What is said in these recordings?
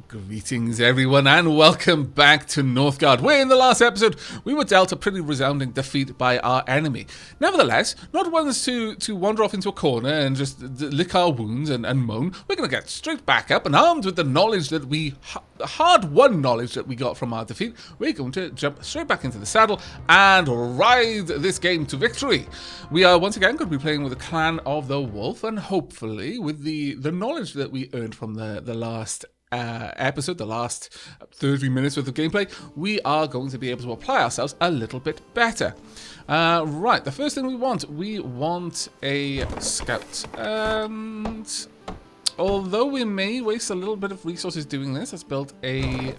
Greetings everyone and welcome back to Northgard, where in the last episode we were dealt a pretty resounding defeat by our enemy. Nevertheless, not ones to wander off into a corner and just lick our wounds and moan. We're going to get straight back up, and armed with the knowledge that the hard-won knowledge that we got from our defeat, we're going to jump straight back into the saddle and ride this game to victory. We are once again going to be playing with the Clan of the Wolf, and hopefully with the knowledge that we earned from the last episode, the last 30 minutes worth of gameplay, we are going to be able to apply ourselves a little bit better. Right, the first thing we want a scout. And although we may waste a little bit of resources doing this, let's build a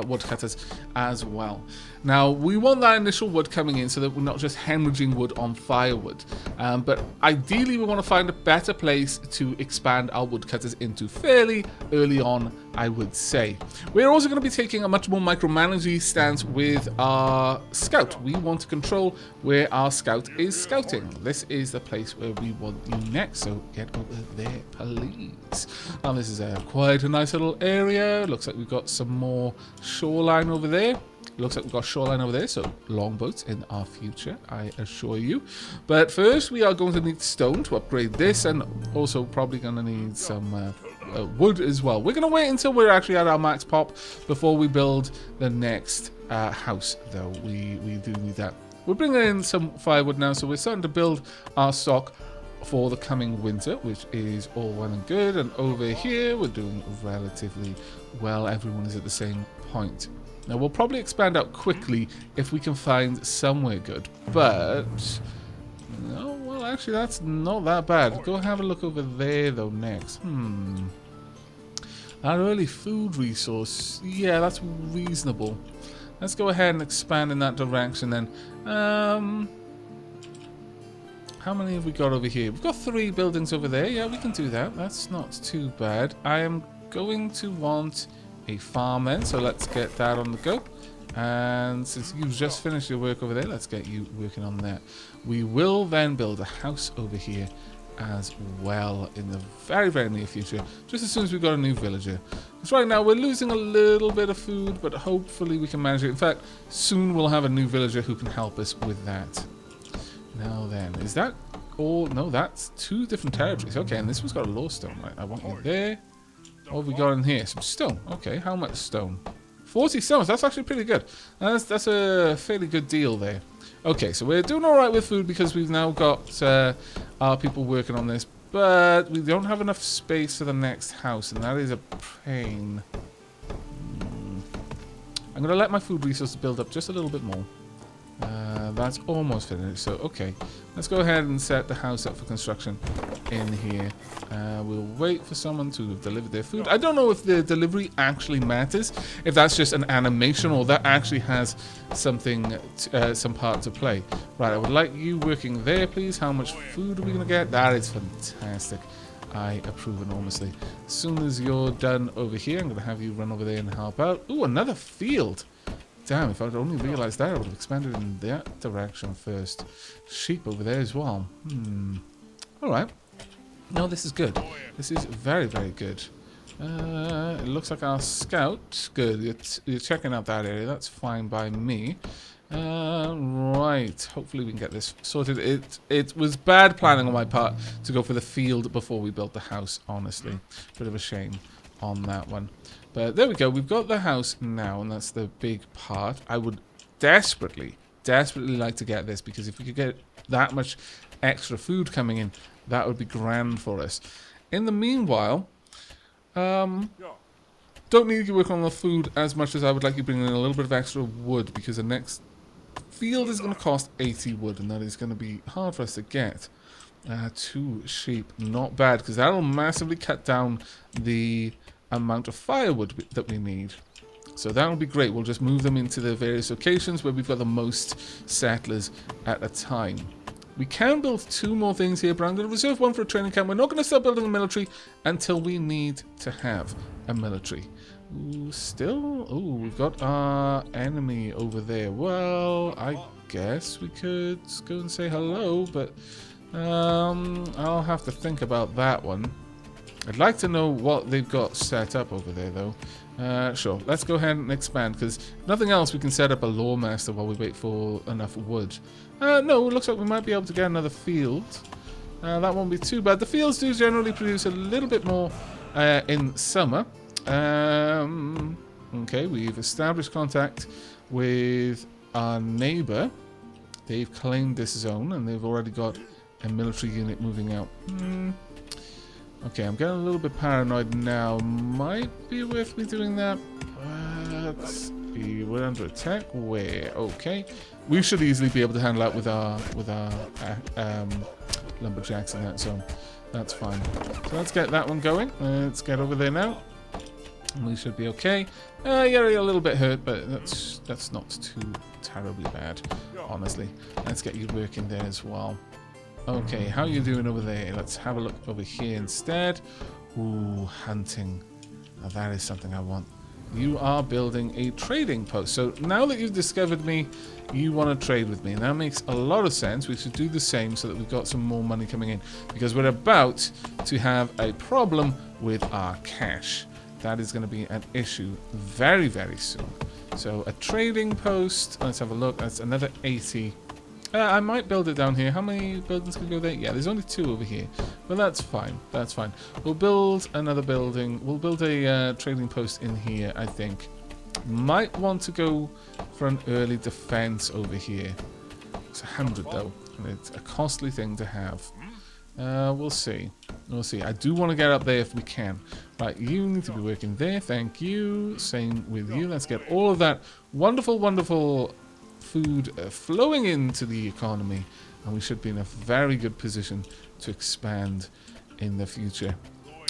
woodcutters as well. Now, we want that initial wood coming in so that we're not just hemorrhaging wood on firewood. But ideally, we want to find a better place to expand our woodcutters into fairly early on, I would say. We're also going to be taking a much more micromanaging stance with our scout. We want to control where our scout is scouting. This is the place where we want you next, so get over there, please. Now, this is quite a nice little area. Looks like we've got some more shoreline over there. Looks like we've got shoreline over there, so longboats in our future, I assure you. But first, we are going to need stone to upgrade this, and also probably going to need some wood as well. We're going to wait until we're actually at our max pop before we build the next house, though. We do need that. We're bringing in some firewood now, so we're starting to build our stock for the coming winter, which is all well and good. And over here, we're doing relatively well. Everyone is at the same point. Now, we'll probably expand out quickly if we can find somewhere good, but no, well, actually, that's not that bad. Go have a look over there, though, next. That early food resource, yeah, that's reasonable. Let's go ahead and expand in that direction, then. How many have we got over here? We've got 3 buildings over there. Yeah, we can do that. That's not too bad. I am going to want a farm then, so let's get that on the go. And since you've just finished your work over there, let's get you working on that. We will then build a house over here as well in the very, very near future, just as soon as we've got a new villager. Because right now we're losing a little bit of food, but hopefully we can manage it. In fact, soon we'll have a new villager who can help us with that. Now then, is that all? No, that's 2 different territories. Okay, and this one's got a low stone, right? I want you there. What have we got in here? Some stone. Okay, how much stone? 40 stones. That's actually pretty good. That's a fairly good deal there. Okay, so we're doing all right with food because we've now got our people working on this, but we don't have enough space for the next house, and that is a pain. I'm going to let my food resources build up just a little bit more. That's almost finished, so okay. Let's go ahead and set the house up for construction in here. We'll wait for someone to deliver their food. I don't know if the delivery actually matters, if that's just an animation or that actually has something, some part to play. Right, I would like you working there, please. How much food are we going to get? That is fantastic. I approve enormously. As soon as you're done over here, I'm going to have you run over there and help out. Ooh, another field. Damn, if I'd only realised that, I would have expanded in that direction first. Sheep over there as well. Alright. No, this is good. This is very, very good. It looks like our scout. Good. You're checking out that area. That's fine by me. Right. Hopefully we can get this sorted. It was bad planning on my part to go for the field before we built the house, honestly. Bit of a shame on that one. But there we go. We've got the house now, and that's the big part. I would desperately like to get this, because if we could get that much extra food coming in, that would be grand for us. In the meanwhile, don't need you working on the food as much as I would like you bringing in a little bit of extra wood, because the next field is going to cost 80 wood, and that is going to be hard for us to get. 2 sheep, not bad, because that'll massively cut down the amount of firewood that we need. So that'll be great. We'll just move them into the various locations where we've got the most settlers at a time. We can build 2 more things here, but I'm going to reserve 1 for a training camp. We're not going to start building a military until we need to have a military. Ooh, still? Ooh, we've got our enemy over there. Well, I guess we could go and say hello, but I'll have to think about that one. I'd like to know what they've got set up over there, though. Sure, let's go ahead and expand, because if nothing else, we can set up a lore master while we wait for enough wood. No, it looks like we might be able to get another field. That won't be too bad. The fields do generally produce a little bit more in summer. Okay, we've established contact with our neighbour. They've claimed this zone, and they've already got a military unit moving out. Okay, I'm getting a little bit paranoid now. Might be worth me doing that. Let's see, we're under attack. Where? Okay, we should easily be able to handle that with our lumberjacks in that zone. That's fine. So let's get that one going. Let's get over there now. And we should be okay. Yeah, you're a little bit hurt, but that's not too terribly bad, honestly. Let's get you working there as well. Okay, how are you doing over there? Let's have a look over here instead. Ooh, hunting. Now that is something I want. You are building a trading post. So now that you've discovered me, you want to trade with me. And that makes a lot of sense. We should do the same so that we've got some more money coming in. Because we're about to have a problem with our cash. That is going to be an issue very, very soon. So a trading post. Let's have a look. That's another 80. I might build it down here. How many buildings can go there? Yeah, there's only 2 over here. But that's fine. That's fine. We'll build another building. We'll build a trading post in here, I think. Might want to go for an early defense over here. It's 100 though. And it's a costly thing to have. We'll see. We'll see. I do want to get up there if we can. Right, you need to be working there. Thank you. Same with you. Let's get all of that wonderful, wonderful food flowing into the economy, and we should be in a very good position to expand in the future.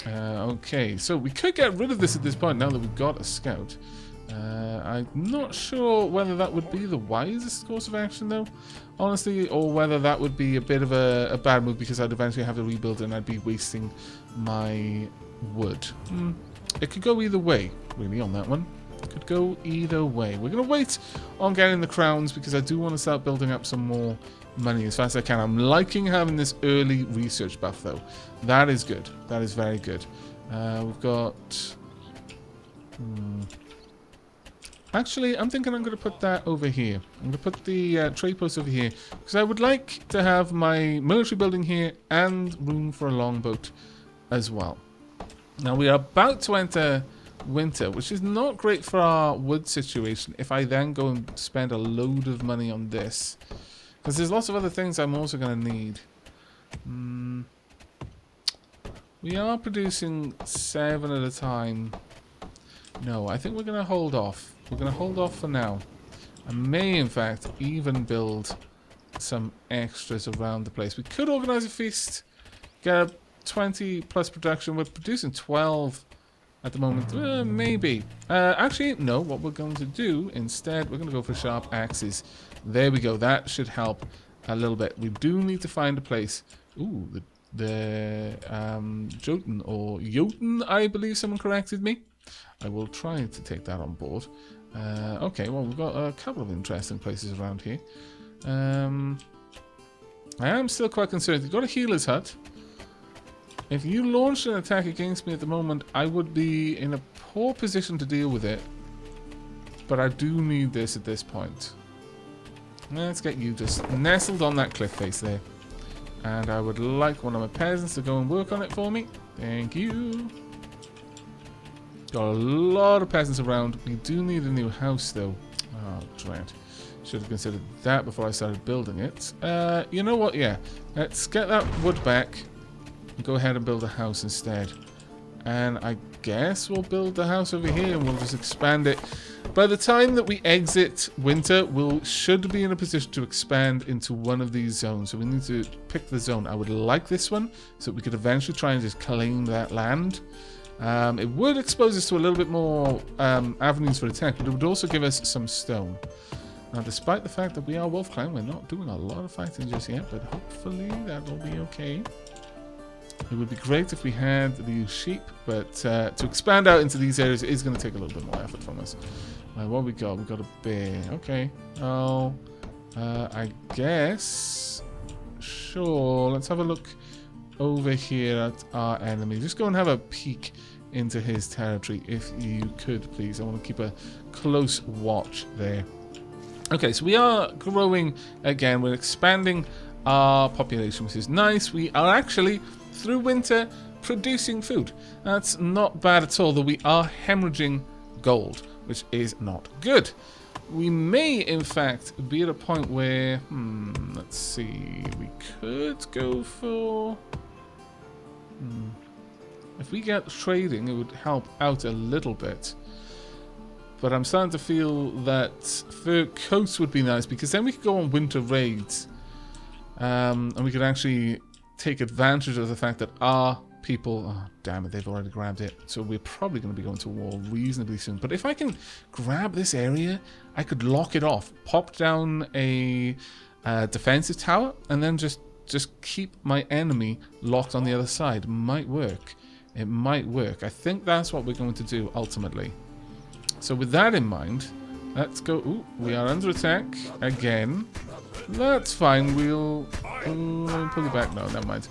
Okay, so we could get rid of this at this point now that we've got a scout. I'm not sure whether that would be the wisest course of action though, honestly, or whether that would be a bit of a bad move, because I'd eventually have to rebuild and I'd be wasting my wood. It could go either way, really, on that one. Could go either way. We're going to wait on getting the crowns because I do want to start building up some more money as fast as I can. I'm liking having this early research buff though. That is good. That is very good. We've got... Actually, I'm thinking I'm going to put that over here. I'm going to put the trade post over here because I would like to have my military building here and room for a longboat as well. Now we are about to enter winter, which is not great for our wood situation if I then go and spend a load of money on this, because there's lots of other things I'm also going to need. We are producing 7 at a time. No, I think we're going to hold off. We're going to hold off for now. I may in fact even build some extras around the place. We could organize a feast, get a 20 plus production. We're producing 12 at the moment. Maybe. Actually, no. What we're going to do instead, we're going to go for sharp axes. There we go. That should help a little bit. We do need to find a place. Ooh, the Jotun or Jotun, I believe someone corrected me. I will try to take that on board. Okay, well, we've got a couple of interesting places around here. I am still quite concerned. You've got a healer's hut. If you launched an attack against me at the moment, I would be in a poor position to deal with it. But I do need this at this point. Let's get you just nestled on that cliff face there. And I would like one of my peasants to go and work on it for me. Thank you. Got a lot of peasants around. We do need a new house though. Oh, dread. Should have considered that before I started building it. You know what? Yeah. Let's get that wood back. Go ahead and build a house instead. And I guess we'll build the house over here and we'll just expand it. By the time that we exit winter, we should be in a position to expand into one of these zones. So we need to pick the zone. I would like this one so that we could eventually try and just claim that land. It would expose us to a little bit more avenues for attack, but it would also give us some stone. Now, despite the fact that we are wolf clan, we're not doing a lot of fighting just yet, but hopefully that will be okay. It would be great if we had the sheep, but to expand out into these areas is going to take a little bit more effort from us. What we got? We got a bear. Okay. Oh, I guess. Sure. Let's have a look over here at our enemy. Just go and have a peek into his territory if you could, please. I want to keep a close watch there. Okay, so we are growing again. We're expanding our population, which is nice. We are actually, through winter, producing food. That's not bad at all, though we are hemorrhaging gold, which is not good. We may, in fact, be at a point where, let's see, we could go for... If we get trading, it would help out a little bit. But I'm starting to feel that fur coats would be nice, because then we could go on winter raids. And we could actually take advantage of the fact that our people... Oh, damn it, they've already grabbed it. So we're probably going to be going to war reasonably soon. But if I can grab this area, I could lock it off. Pop down a defensive tower, and then just keep my enemy locked on the other side. Might work. It might work. I think that's what we're going to do, ultimately. So with that in mind, let's go... Ooh, we are under attack again. That's fine. We'll pull it back. No, never mind.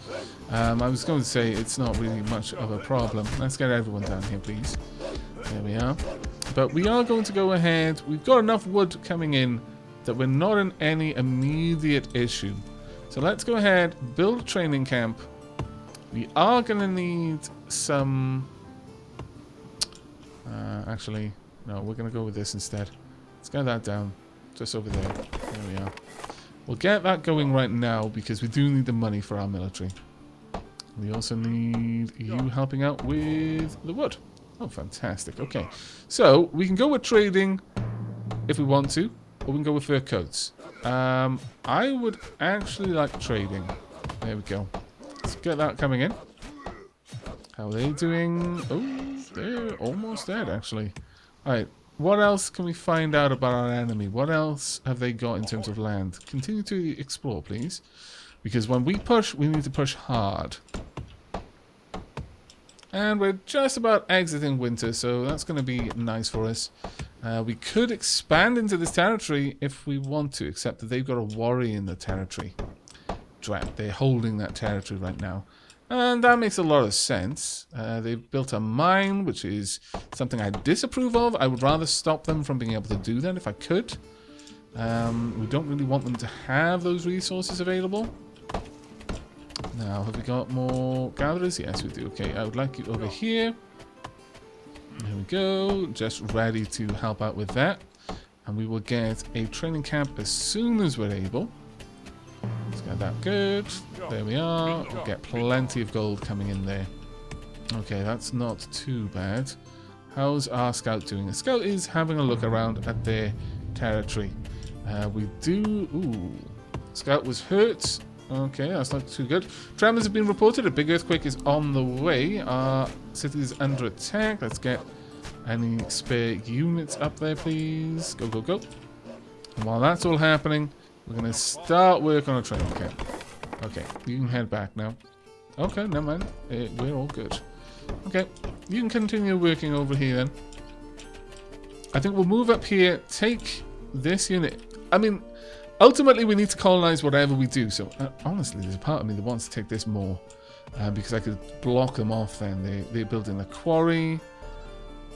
I was going to say it's not really much of a problem. Let's get everyone down here, please. There we are. But we are going to go ahead. We've got enough wood coming in that we're not in any immediate issue. So let's go ahead, build a training camp. We are going to need some... actually, no, we're going to go with this instead. Let's get that down. Just over there. There we are. We'll get that going right now because we do need the money for our military. We also need you helping out with the wood. Oh, fantastic. Okay. So, we can go with trading if we want to, or we can go with fur coats. I would actually like trading. There we go. Let's get that coming in. How are they doing? Oh, they're almost dead, actually. Alright. What else can we find out about our enemy? What else have they got in terms of land? Continue to explore, please. Because when we push, we need to push hard. And we're just about exiting winter, so that's going to be nice for us. We could expand into this territory if we want to, except that they've got a warrior in the territory. Drat, they're holding that territory right now. And that makes a lot of sense. They've built a mine, which is something I disapprove of. I would rather stop them from being able to do that if I could. We don't really want them to have those resources available. Now, have we got more gatherers? Yes, we do. Okay, I would like you over here. There we go. Just ready to help out with that. And we will get a training camp as soon as we're able. Let's get that good. There we are. We'll get plenty of gold coming in there. Okay, that's not too bad. How's our scout doing? The scout is having a look around at their territory. We do... Ooh. Scout was hurt. Okay, that's not too good. Tremors have been reported. A big earthquake is on the way. Our city is under attack. Let's get any spare units up there, please. Go, go, go. And while that's all happening... We're going to start work on a training camp. Okay, you can head back now. Okay, never mind. We're all good. Okay, you can continue working over here then. I think we'll move up here, take this unit. I mean, ultimately we need to colonize whatever we do. So, honestly, there's a part of me that wants to take this more. Because I could block them off then. They're building a quarry.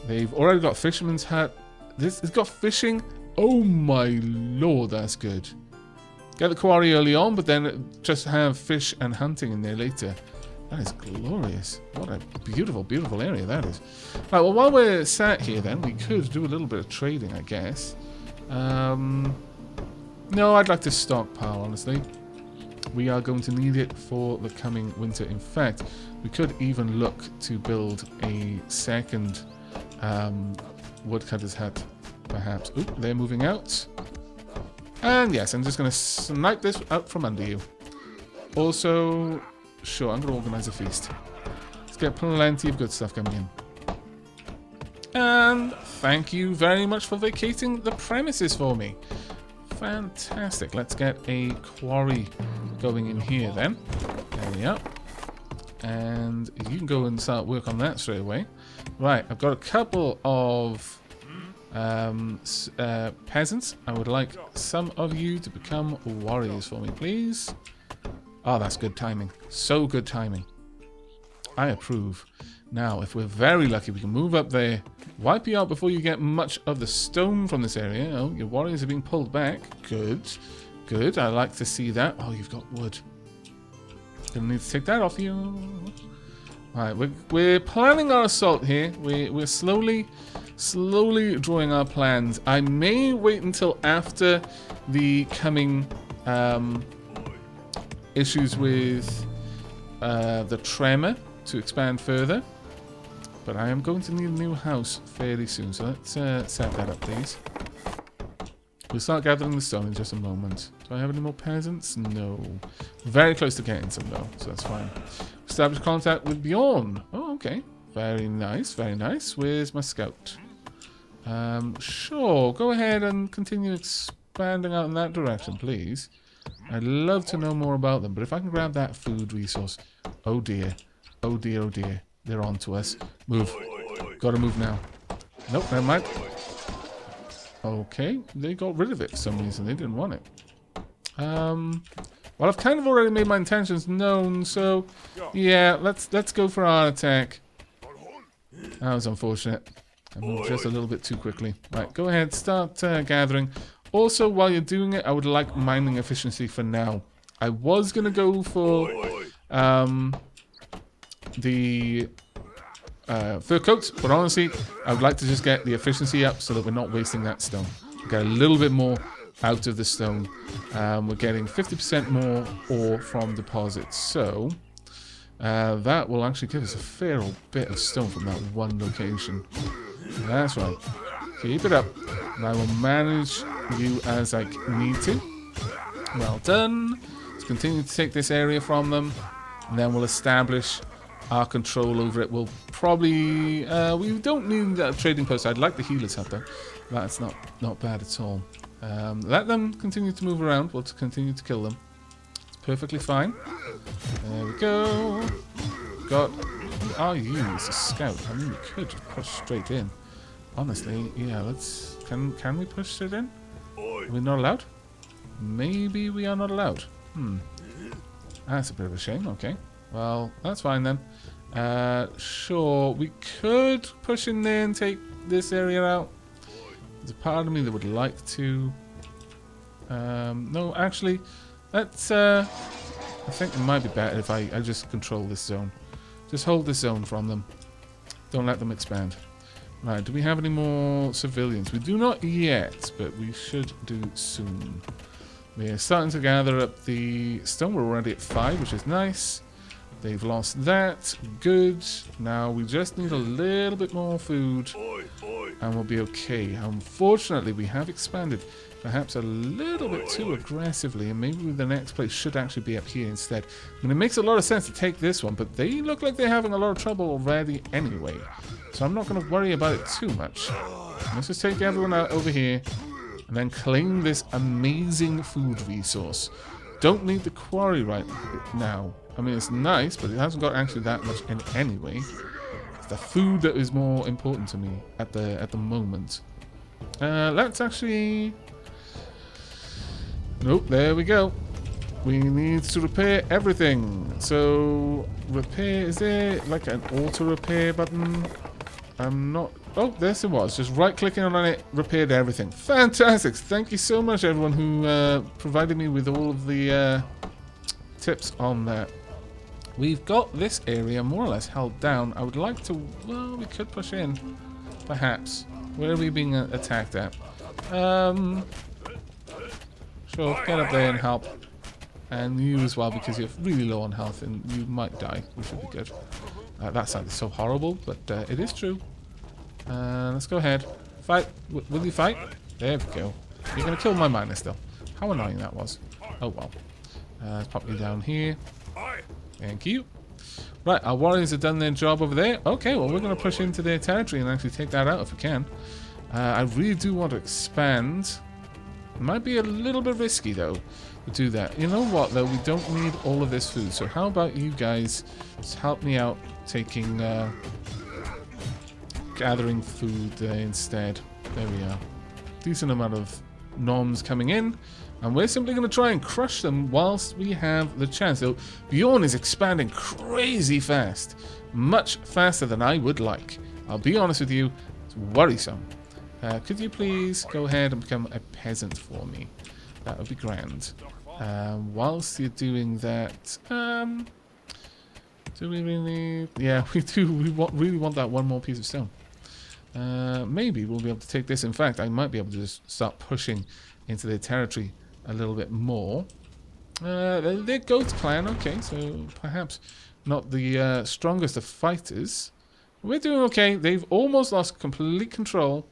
They've already got fisherman's hut. It's got fishing. Oh my lord, that's good. Get the quarry early on, but then just have fish and hunting in there later. That is glorious. What a beautiful, beautiful area that is. Right, well, while we're sat here then, we could do a little bit of trading, I guess. No, I'd like to stockpile, honestly. We are going to need it for the coming winter. In fact, we could even look to build a second woodcutter's hut, perhaps. Oop, they're moving out. And yes, I'm just going to snipe this out from under you. Also, sure, I'm going to organize a feast. Let's get plenty of good stuff coming in. And thank you very much for vacating the premises for me. Fantastic. Let's get a quarry going in here then. There we are. And you can go and start work on that straight away. Right, I've got a couple of peasants. I would like some of you to become warriors for me, please. Oh, that's good timing. So good timing. I approve. Now, if we're very lucky, we can move up there, wipe you out before you get much of the stone from this area. Oh, your warriors are being pulled back. Good. Good. I like to see that. Oh, you've got wood. Gonna need to take that off you. Alright, we're planning our assault here. We're slowly drawing our plans. I may wait until after the coming issues with the tremor to expand further. But I am going to need a new house fairly soon, so let's set that up, please. We'll start gathering the stone in just a moment. Do I have any more peasants? No. Very close to getting some, though, so that's fine. Establish contact with Bjorn. Oh, okay. Very nice, very nice. Where's my scout? Sure, go ahead and continue expanding out in that direction, please. I'd love to know more about them, but if I can grab that food resource... Oh, dear. Oh, dear, oh, dear. They're on to us. Move. Gotta move now. Nope, never mind. Okay, they got rid of it for some reason. They didn't want it. Well, I've kind of already made my intentions known, so... Yeah, let's go for our attack. That was unfortunate. I moved just a little bit too quickly. Right, go ahead, start gathering. Also, while you're doing it, I would like mining efficiency for now. I was going to go for... the fur coats, but honestly I would like to just get the efficiency up so that we're not wasting that stone. Get a little bit more out of the stone. We're getting 50% more ore from deposits, so that will actually give us a fair old bit of stone from that one location. That's right. Keep it up and I will manage you as I need to. Well done. Let's continue to take this area from them and then we'll establish our control over it. Will probably we don't need that trading post. I'd like the healers have that. That's not bad at all. Let them continue to move around. We'll continue to kill them. It's perfectly fine. There we go. Got. Who are you as a scout? I mean, we could just push straight in. Honestly, yeah. Let's. Can we push straight in? Are we not allowed? Maybe we are not allowed. That's a bit of a shame. Okay. Well, that's fine then. Sure, we could push in there and take this area out. There's a part of me that would like to... no, actually, let's... I think it might be better if I just control this zone. Just hold this zone from them. Don't let them expand. Right, do we have any more civilians? We do not yet, but we should do soon. We're starting to gather up the stone. We're already at 5, which is nice. They've lost that. Good. Now we just need a little bit more food and we'll be okay. Unfortunately, we have expanded perhaps a little bit too aggressively and maybe the next place should actually be up here instead. I mean, it makes a lot of sense to take this one, but they look like they're having a lot of trouble already anyway. So I'm not going to worry about it too much. Let's just take everyone out over here and then claim this amazing food resource. Don't need the quarry right now. I mean, it's nice, but it hasn't got actually that much in it anyway. It's the food that is more important to me at the moment. Let's actually... Nope, there we go. We need to repair everything. So, repair, is there like an auto repair button? I'm not... Oh, yes it was. Just right-clicking on it, repaired everything. Fantastic. Thank you so much, everyone who provided me with all of the tips on that. We've got this area more or less held down. I would like to... Well, we could push in. Perhaps. Where are we being attacked at? Sure, get up there and help. And you as well, because you're really low on health and you might die. We should be good. That sounded so horrible, but it is true. Let's go ahead. Fight. Will you fight? There we go. You're going to kill my miner still. How annoying that was. Oh well. Let's pop you down here. Thank you. Right, our warriors have done their job over there. Okay, well, we're going to push into their territory and actually take that out if we can. I really do want to expand. It might be a little bit risky, though, to do that. You know what, though? We don't need all of this food. So how about you guys just help me out taking... gathering food instead. There we are. Decent amount of Noms coming in. And we're simply going to try and crush them whilst we have the chance. So Bjorn is expanding crazy fast. Much faster than I would like. I'll be honest with you, it's worrisome. Could you please go ahead and become a peasant for me? That would be grand. Whilst you're doing that, do we really? Yeah, we do. We really want that one more piece of stone. Maybe we'll be able to take this. In fact, I might be able to just start pushing into their territory a little bit more. They're goat clan, okay, so perhaps not the strongest of fighters. We're doing okay. They've almost lost complete control.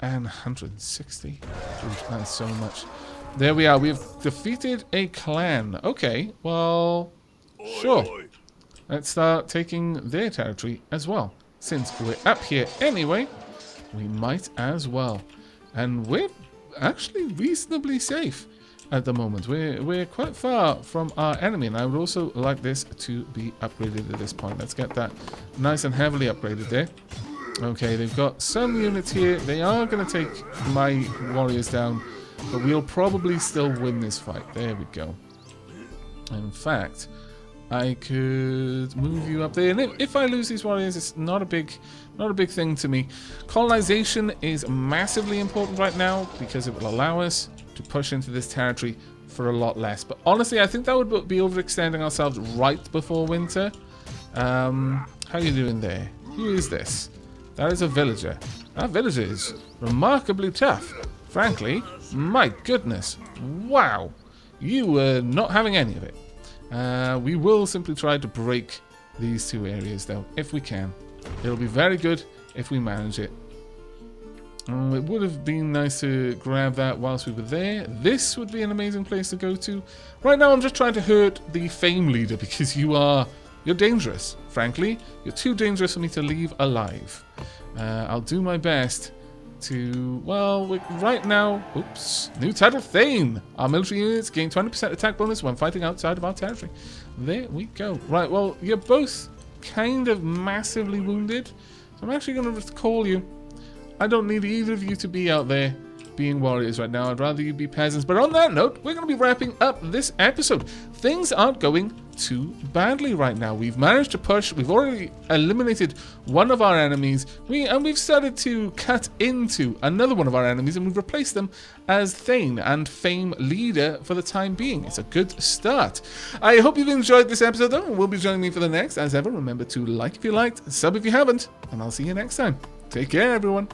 And 160. Ooh, that's so much. There we are. We've defeated a clan. Okay, well, sure. Let's start taking their territory as well. Since we're up here anyway, we might as well. And we're actually reasonably safe at the moment. We're quite far from our enemy, and I would also like this to be upgraded at this point. Let's get that nice and heavily upgraded there. Okay, they've got some units here. They are going to take my warriors down, but we'll probably still win this fight. There we go. In fact, I could move you up there, and if I lose these warriors, it's not a big thing to me. Colonization is massively important right now because it will allow us to push into this territory for a lot less. But honestly, I think that would be overextending ourselves right before winter. How are you doing there? Who is this? That is a villager. That villager is remarkably tough. Frankly, my goodness. Wow. You were not having any of it. We will simply try to break these two areas, though, if we can. It'll be very good if we manage it. It would have been nice to grab that whilst we were there. This would be an amazing place to go to. Right now, I'm just trying to hurt the Fame leader because you're dangerous. Frankly, you're too dangerous for me to leave alive. I'll do my best to, well, right now, oops, new title, Thane. Our military units gain 20% attack bonus when fighting outside of our territory. There we go. Right, well, you're both kind of massively wounded, so I'm actually going to call you. I don't need either of you to be out there being warriors right now. I'd rather you be peasants. But on that note, we're going to be wrapping up this episode. Things aren't going too badly right now. We've managed to push. We've already eliminated one of our enemies. We've started to cut into another one of our enemies, and we've replaced them as Thane and Fame leader for the time being. It's a good start. I hope you've enjoyed this episode, though, and will be joining me for the next. As ever, remember to like if you liked, sub if you haven't, and I'll see you next time. Take care, everyone.